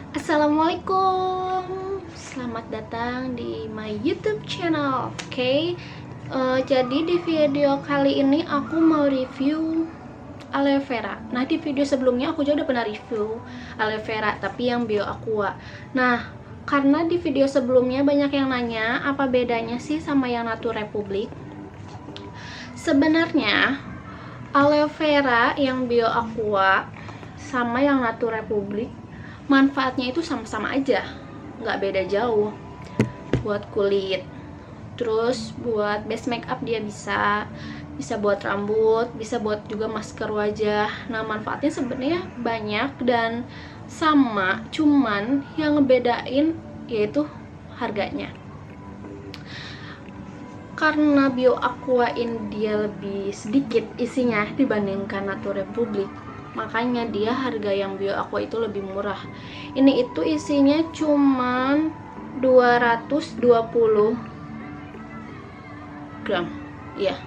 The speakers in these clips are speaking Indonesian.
Assalamualaikum, selamat datang di my YouTube channel. Jadi di video kali ini aku mau review aloe vera. Nah, di video sebelumnya aku juga udah pernah review aloe vera, tapi yang Bio Aqua. Nah, karena di video sebelumnya banyak yang nanya apa bedanya sih sama yang Nature Republic. Sebenarnya aloe vera yang Bio Aqua sama yang Nature Republic manfaatnya itu sama-sama aja, nggak beda jauh. Buat kulit, terus buat base makeup dia bisa buat rambut, bisa buat juga masker wajah. Nah, manfaatnya sebenarnya banyak dan sama, cuman yang ngebedain yaitu harganya. Karena Bio Aqua ini dia lebih sedikit isinya dibandingkan Nature Republic, makanya dia harga yang Bio Aqua itu lebih murah. Ini itu isinya cuman 220 gram ya,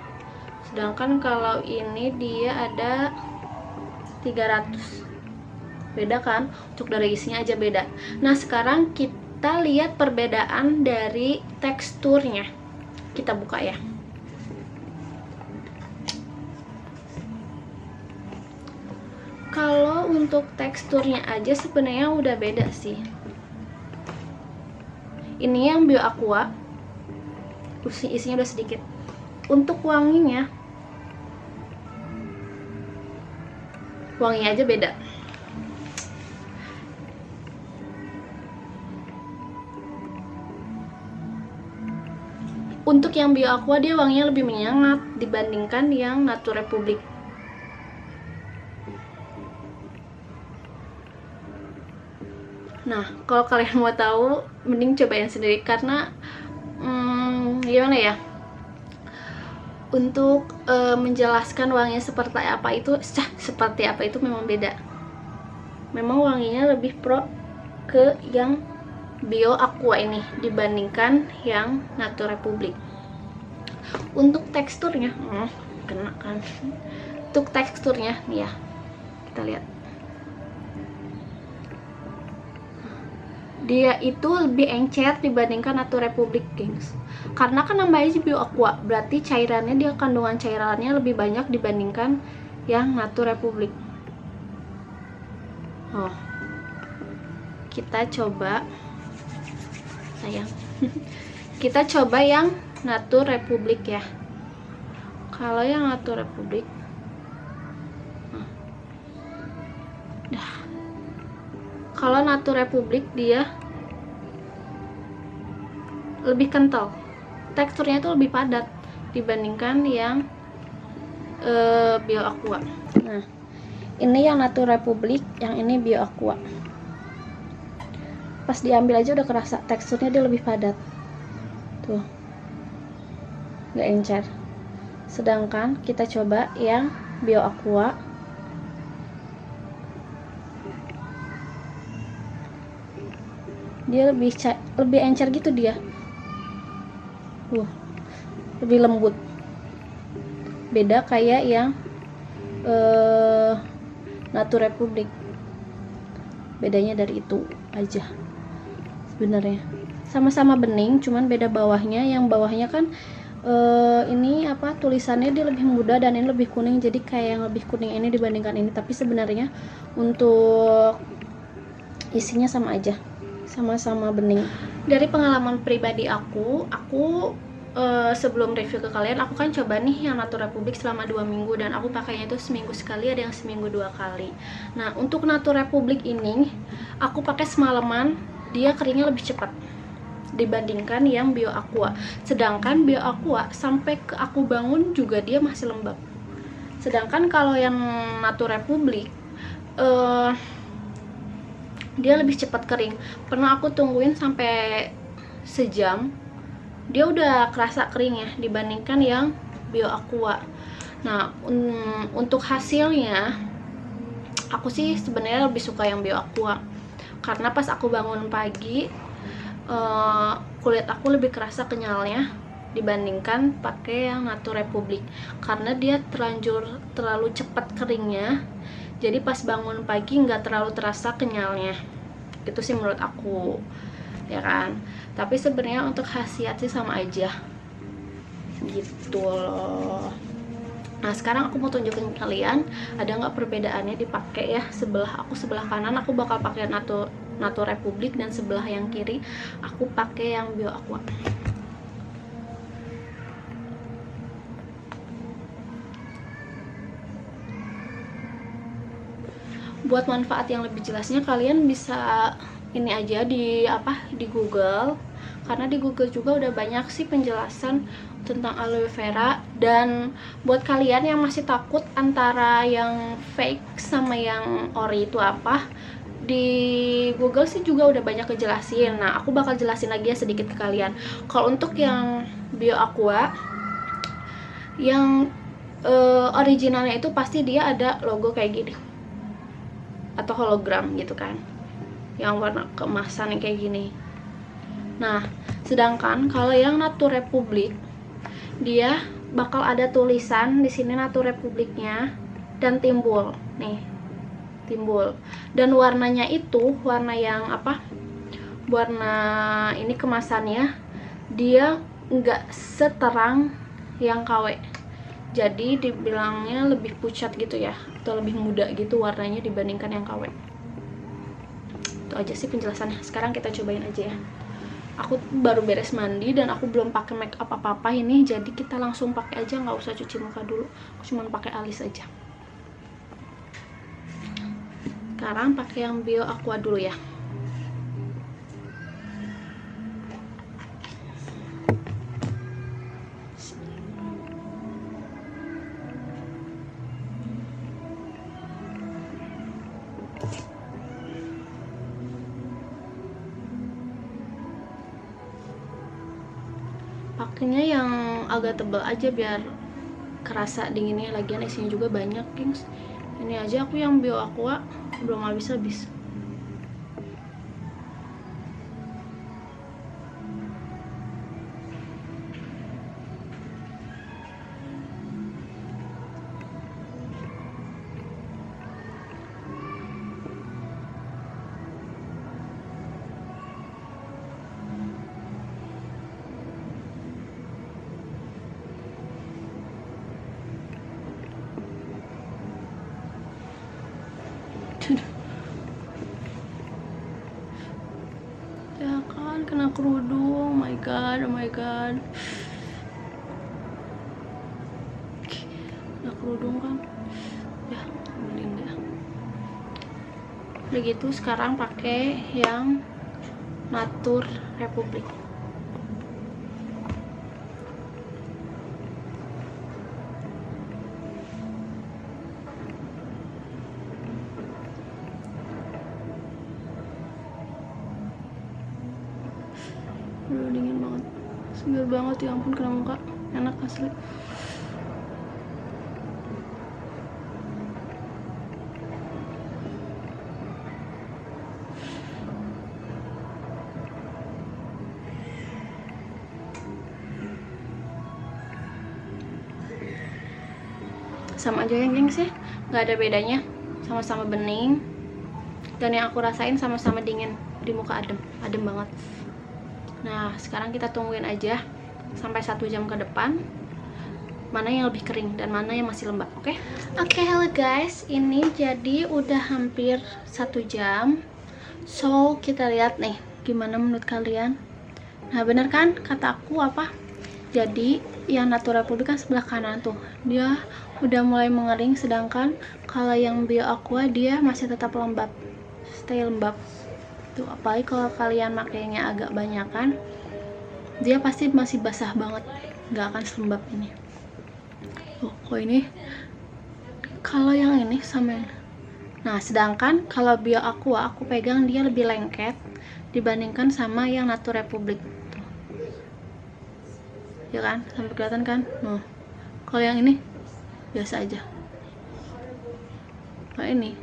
sedangkan kalau ini dia ada 300. Beda kan, untuk dari isinya aja beda. Nah, sekarang kita lihat perbedaan dari teksturnya. Kita buka ya. Kalau untuk teksturnya aja sebenarnya udah beda sih. Ini yang Bio Aqua isinya udah sedikit. Untuk wanginya aja beda. Untuk yang Bio Aqua dia wanginya lebih menyengat dibandingkan yang Nature Republic. Nah, kalau kalian mau tahu, mending cobain sendiri karena gimana ya? Untuk menjelaskan wanginya seperti apa itu memang beda. Memang wanginya lebih pro ke yang Bio Aqua ini dibandingkan yang Nature Republic. Untuk teksturnya, kena kan? Untuk teksturnya nih ya, kita lihat. Dia itu lebih encer dibandingkan Nature Republic, gengs. Karena kan namanya Bio Aqua, berarti cairannya, dia kandungan cairannya lebih banyak dibandingkan yang Nature Republic. Kita coba, sayang. Kita coba yang Nature Republic ya. Kalau yang Nature Republic, kalau Nature Republic dia lebih kental, teksturnya itu lebih padat dibandingkan yang Bio Aqua. Nah, ini yang Nature Republic, yang ini Bio Aqua. Pas diambil aja udah kerasa teksturnya dia lebih padat, tuh, nggak encer. Sedangkan kita coba yang Bio Aqua, dia lebih encer gitu dia, lebih lembut. Beda kayak yang Nature Republic. Bedanya dari itu aja sebenarnya. Sama-sama bening, cuman beda bawahnya. Yang bawahnya kan ini apa, tulisannya dia lebih muda dan ini lebih kuning, jadi kayak yang lebih kuning ini dibandingkan ini. Tapi sebenarnya untuk isinya sama aja, sama-sama bening. Dari pengalaman pribadi aku sebelum review ke kalian, aku kan coba nih yang Nature Republic selama 2 minggu dan aku pakainya itu seminggu sekali, ada yang seminggu 2 kali. Nah, untuk Nature Republic ini aku pakai semalaman, dia keringnya lebih cepat dibandingkan yang Bio Aqua. Sedangkan Bio Aqua sampai ke aku bangun juga dia masih lembab. Sedangkan kalau yang Nature Republic dia lebih cepat kering. Pernah aku tungguin sampai sejam, dia udah kerasa kering ya dibandingkan yang Bio Aqua. Nah, untuk hasilnya aku sih sebenarnya lebih suka yang Bio Aqua karena pas aku bangun pagi kulit aku lebih kerasa kenyalnya dibandingkan pakai yang Nature Republic karena dia terlalu cepat keringnya. Jadi pas bangun pagi nggak terlalu terasa kenyalnya. gitu sih menurut aku, ya kan. Tapi sebenarnya untuk khasiat sih sama aja gitu loh. Nah sekarang aku mau tunjukin kalian ada nggak perbedaannya dipakai ya. Sebelah kanan aku bakal pakai Natur Republik, dan sebelah yang kiri aku pakai yang Bio Aqua. Buat manfaat yang lebih jelasnya kalian bisa ini aja di Google, karena di Google juga udah banyak sih penjelasan tentang aloe vera. Dan buat kalian yang masih takut antara yang fake sama yang ori itu apa, di Google sih juga udah banyak kejelasin. Nah aku bakal jelasin lagi ya sedikit ke kalian. Kalau untuk yang Bio Aqua, yang originalnya itu pasti dia ada logo kayak gini atau hologram gitu kan, yang warna keemasan kayak gini. Nah sedangkan kalau yang Natur Republik, dia bakal ada tulisan di sini Natur Republiknya, dan timbul dan warnanya itu warna yang warna ini kemasannya dia nggak seterang yang KW, jadi dibilangnya lebih pucat gitu ya, atau lebih muda gitu warnanya dibandingkan yang KW. Itu aja sih penjelasannya. Sekarang kita cobain aja ya. Aku baru beres mandi dan aku belum pakai make up apa-apa ini, jadi kita langsung pakai aja, nggak usah cuci muka dulu. Aku cuma pakai alis aja. Sekarang pakai yang Bio Aqua dulu ya. Pakainya yang agak tebal aja biar kerasa dinginnya, lagian isinya juga banyak, gengs. Ini aja aku yang Bio Aqua belum habis-habis. Ya kan, kena kerudung. Oh my god, oh my god. Kena kerudung kan. Ya, beliin deh. Udah gitu sekarang pakai yang Natur Republik. Udah dingin banget, segar banget, ya ampun kena muka, enak asli. Sama aja ya gengs ya, nggak ada bedanya, sama-sama bening, dan yang aku rasain sama-sama dingin di muka, adem banget. Nah sekarang kita tungguin aja sampai 1 jam ke depan, mana yang lebih kering dan mana yang masih lembab. Oke? Oke, hello guys, ini jadi udah hampir 1 jam. So kita lihat nih gimana menurut kalian. Nah bener kan kata aku apa, jadi yang Natur Republik kan sebelah kanan tuh dia udah mulai mengering, sedangkan kalau yang Bio Aqua dia masih tetap lembab, stay lembab tuh. Apalagi kalau kalian makainya agak banyakan, dia pasti masih basah banget, nggak akan selembab ini. Kok ini kalau yang ini sama yang... Nah sedangkan kalau Bio Aqua aku pegang dia lebih lengket dibandingkan sama yang Natur Republik tuh. Ya kan, sampai kelihatan kan. Nah kalau yang ini biasa aja, kalau ini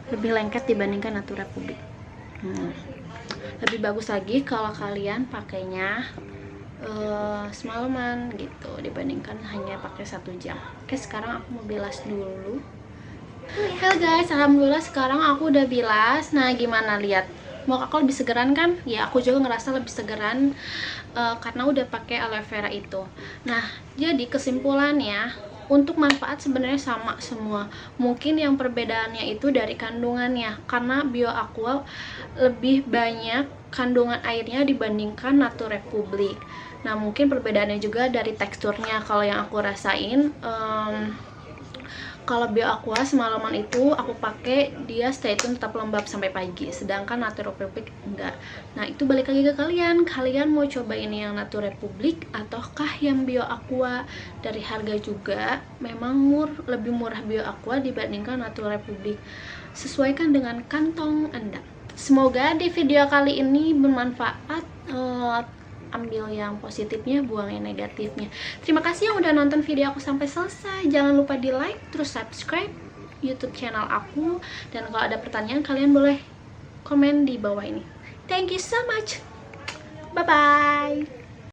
lebih lengket dibandingkan Natur Republik. Lebih bagus lagi kalau kalian pakainya semalaman gitu dibandingkan hanya pakai 1 jam. Oke, sekarang aku mau bilas dulu Halo guys, alhamdulillah sekarang aku udah bilas. Nah, gimana, lihat? Muka aku lebih segeran kan? Ya, aku juga ngerasa lebih segeran karena udah pakai aloe vera itu. Nah, jadi kesimpulannya, untuk manfaat sebenarnya sama semua. Mungkin yang perbedaannya itu dari kandungannya, karena Bio Aqua lebih banyak kandungan airnya dibandingkan Nature Republic. Nah, mungkin perbedaannya juga dari teksturnya. Kalau yang aku rasain, kalau Bio Aqua semalaman itu aku pakai, dia stay tune tetap lembab sampai pagi, sedangkan Nature Republic enggak. Nah, itu balik lagi ke kalian. Kalian mau cobain yang Nature Republic ataukah yang Bio Aqua? Dari harga juga memang lebih murah Bio Aqua dibandingkan Nature Republic. Sesuaikan dengan kantong Anda. Semoga di video kali ini bermanfaat. Ambil yang positifnya, buang yang negatifnya. Terima kasih yang udah nonton video aku sampai selesai. Jangan lupa di like, terus subscribe YouTube channel aku. Dan kalau ada pertanyaan, kalian boleh komen di bawah ini. Thank you so much. Bye bye.